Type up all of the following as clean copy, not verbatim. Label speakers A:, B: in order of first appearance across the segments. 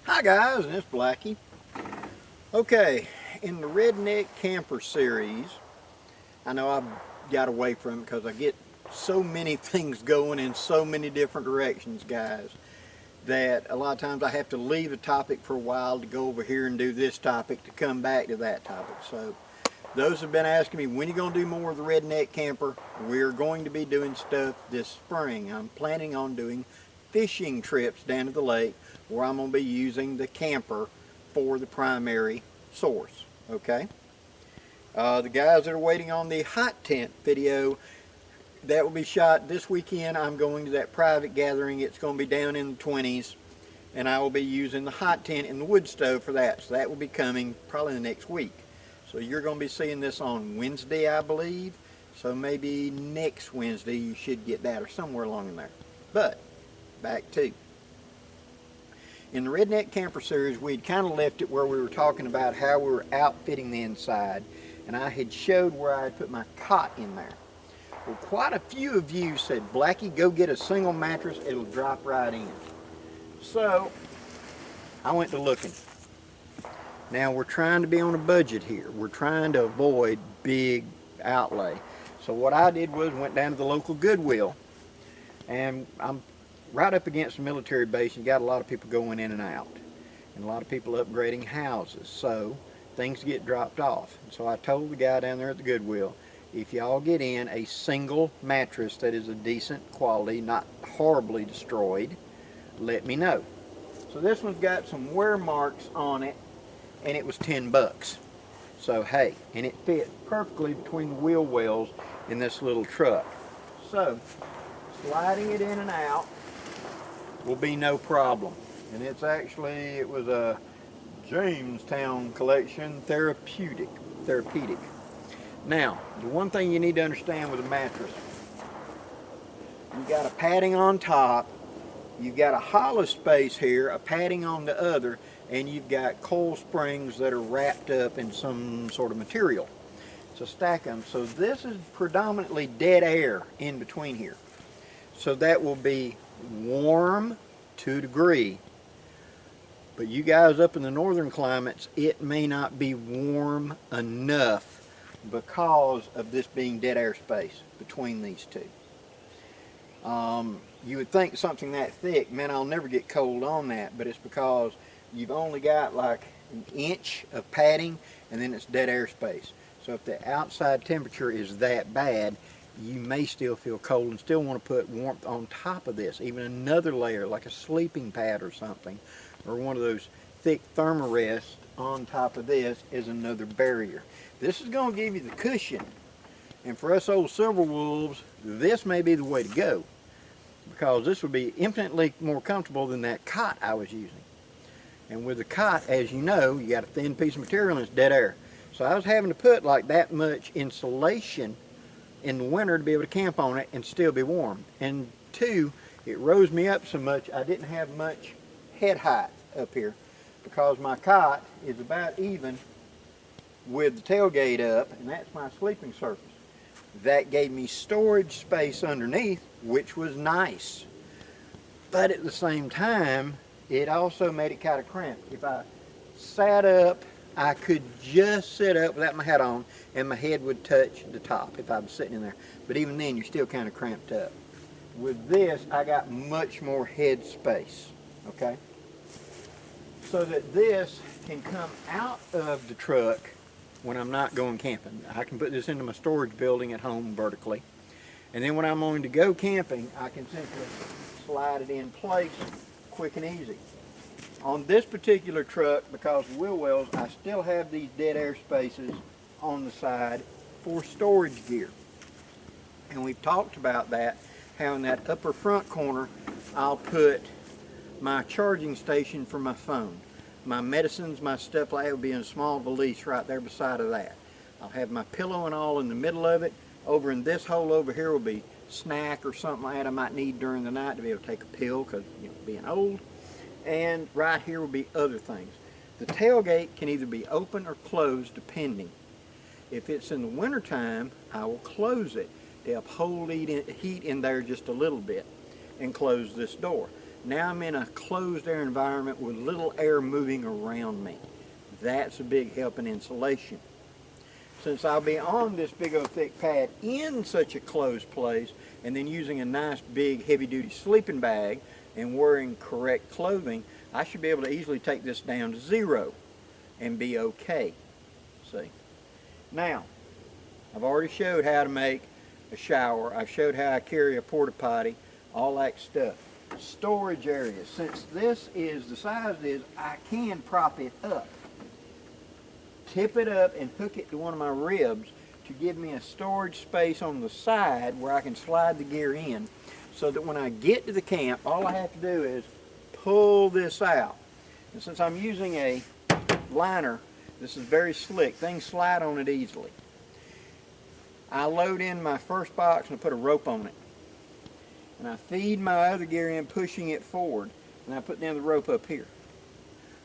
A: Hi guys, and it's Blackie. Okay, in the Redneck Camper series, I know I've got away from it because I get so many things going in so many different directions, guys, that a lot of times I have to leave a topic for a while to go over here and do this topic to come back to that topic. So those have been asking me, when are you going to do more of the Redneck Camper? We're going to be doing stuff this spring. I'm planning on doing fishing trips down to the lake where I'm going to be using the camper for the primary source. Okay? The guys that are waiting on the hot tent video, that will be shot this weekend. I'm going to that private gathering. It's going to be down in the 20s, and I will be using the hot tent and the wood stove for that. So that will be coming probably the next week. So you're going to be seeing this on Wednesday, I believe. So maybe next Wednesday you should get that or somewhere along in there. But back to, in the Redneck Camper series, we'd kind of left it where we were talking about how we were outfitting the inside, and I had showed where I had put my cot in there. Well, quite a few of you said, Blackie, go get a single mattress, it'll drop right in. So I went to looking. Now we're trying to be on a budget here. We're trying to avoid big outlay. So what I did was went down to the local Goodwill, and I'm right up against the military base, and got a lot of people going in and out, and a lot of people upgrading houses. So things get dropped off. And so I told the guy down there at the Goodwill, if y'all get in a single mattress that is a decent quality, not horribly destroyed, let me know. So this one's got some wear marks on it, and it was 10 bucks. So hey, and it fit perfectly between the wheel wells in this little truck. So sliding it in and out will be no problem. And it's actually, it was a Jamestown collection therapeutic. Now, the one thing you need to understand with a mattress, you got a padding on top, you've got a hollow space here, a padding on the other, and you've got coil springs that are wrapped up in some sort of material to stack them. So this is predominantly dead air in between here. So that will be warm to a degree, but you guys up in the northern climates, it may not be warm enough because of this being dead air space between these two. You would think something that thick, man, I'll never get cold on that, but it's because you've only got like an inch of padding, and then it's dead air space. So if the outside temperature is that bad, you may still feel cold and still want to put warmth on top of this. Even another layer, like a sleeping pad or something, or one of those thick thermarests on top of this is another barrier. This is going to give you the cushion. And for us old silver wolves, this may be the way to go, because this would be infinitely more comfortable than that cot I was using. And with the cot, as you know, you got a thin piece of material and it's dead air. So I was having to put like that much insulation in the winter to be able to camp on it and still be warm. And two, it rose me up so much I didn't have much head height up here, because my cot is about even with the tailgate up, and that's my sleeping surface. That gave me storage space underneath, which was nice. But at the same time, it also made it kind of cramped. If I sat up, I could just sit up without my hat on, and my head would touch the top if I was sitting in there. But even then, you're still kind of cramped up. With this, I got much more head space, okay? So that this can come out of the truck when I'm not going camping. I can put this into my storage building at home vertically. And then when I'm going to go camping, I can simply slide it in place quick and easy. On this particular truck, because of wheel wells, I still have these dead air spaces on the side for storage gear. And we've talked about that, how in that upper front corner, I'll put my charging station for my phone. My medicines, my stuff like that will be in a small valise right there beside of that. I'll have my pillow and all in the middle of it. Over in this hole over here will be snack or something like that I might need during the night to be able to take a pill, because, you know, being old. And right here will be other things. The tailgate can either be open or closed depending. If it's in the wintertime, I will close it to help hold heat in there just a little bit and close this door. Now I'm in a closed air environment with little air moving around me. That's a big help in insulation. Since I'll be on this big old thick pad in such a closed place, and then using a nice big heavy duty sleeping bag and wearing correct clothing, I should be able to easily take this down to 0 and be okay. See? Now, I've already showed how to make a shower. I've showed how I carry a porta potty, all that stuff. Storage area. Since this is the size it is, I can prop it up. Tip it up and hook it to one of my ribs to give me a storage space on the side where I can slide the gear in, so that when I get to the camp, all I have to do is pull this out. And since I'm using a liner, this is very slick. Things slide on it easily. I load in my first box and I put a rope on it. And I feed my other gear in, pushing it forward, and I put down the rope up here.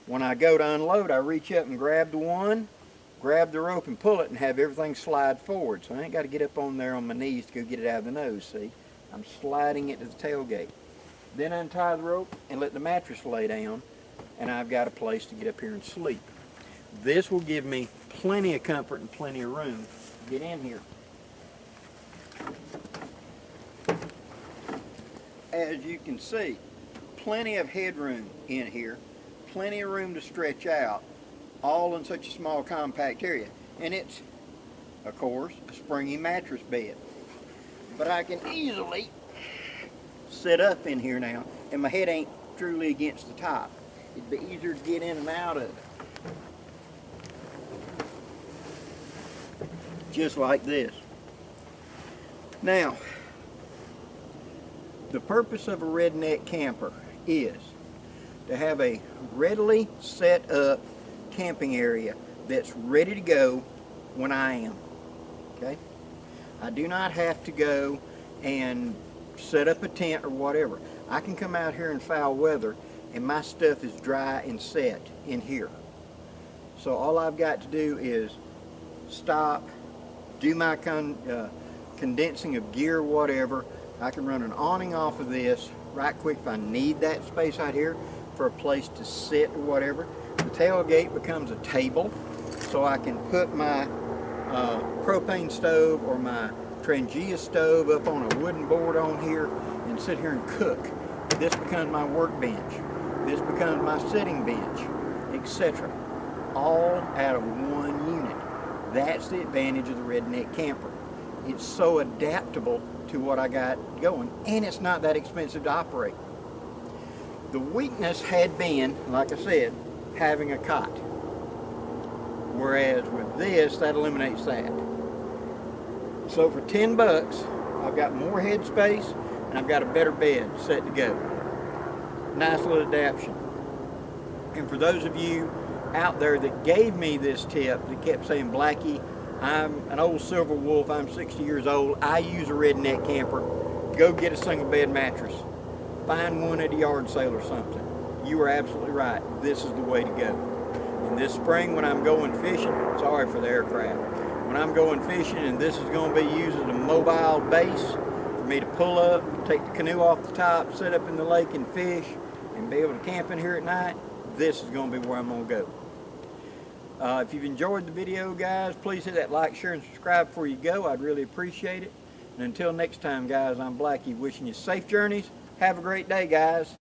A: When I go to unload, I reach up and grab the one, grab the rope and pull it, and have everything slide forward. So I ain't got to get up on there on my knees to go get it out of the nose, see? I'm sliding it to the tailgate. Then untie the rope and let the mattress lay down, and I've got a place to get up here and sleep. This will give me plenty of comfort and plenty of room to get in here. As you can see, plenty of headroom in here, plenty of room to stretch out, all in such a small compact area. And it's, of course, a springy mattress bed. But I can easily sit up in here now, and my head ain't truly against the top. It'd be easier to get in and out of it. Just like this. Now, the purpose of a redneck camper is to have a readily set up camping area that's ready to go when I am. Okay? I do not have to go and set up a tent or whatever. I can come out here in foul weather and my stuff is dry and set in here. So all I've got to do is stop, do my condensing of gear, whatever. I can run an awning off of this right quick if I need that space out here for a place to sit or whatever. The tailgate becomes a table, so I can put my propane stove or my Trangia stove up on a wooden board on here and sit here and cook. This becomes my workbench. This becomes my sitting bench, etc. All out of one unit. That's the advantage of the redneck camper. It's so adaptable to what I got going, and it's not that expensive to operate. The weakness had been, like I said, having a cot. Whereas with this, that eliminates that. So for 10 bucks, I've got more head space and I've got a better bed set to go. Nice little adaptation. And for those of you out there that gave me this tip, that kept saying, Blackie, I'm an old silver wolf, I'm 60 years old, I use a redneck camper, go get a single bed mattress. Find one at a yard sale or something. You are absolutely right. This is the way to go. And this spring when I'm going fishing, sorry for the aircraft, when I'm going fishing and this is going to be used as a mobile base for me to pull up, take the canoe off the top, sit up in the lake and fish, and be able to camp in here at night, this is going to be where I'm going to go. If you've enjoyed the video, guys, please hit that like, share, and subscribe before you go. I'd really appreciate it. And until next time, guys, I'm Blackie, wishing you safe journeys. Have a great day, guys.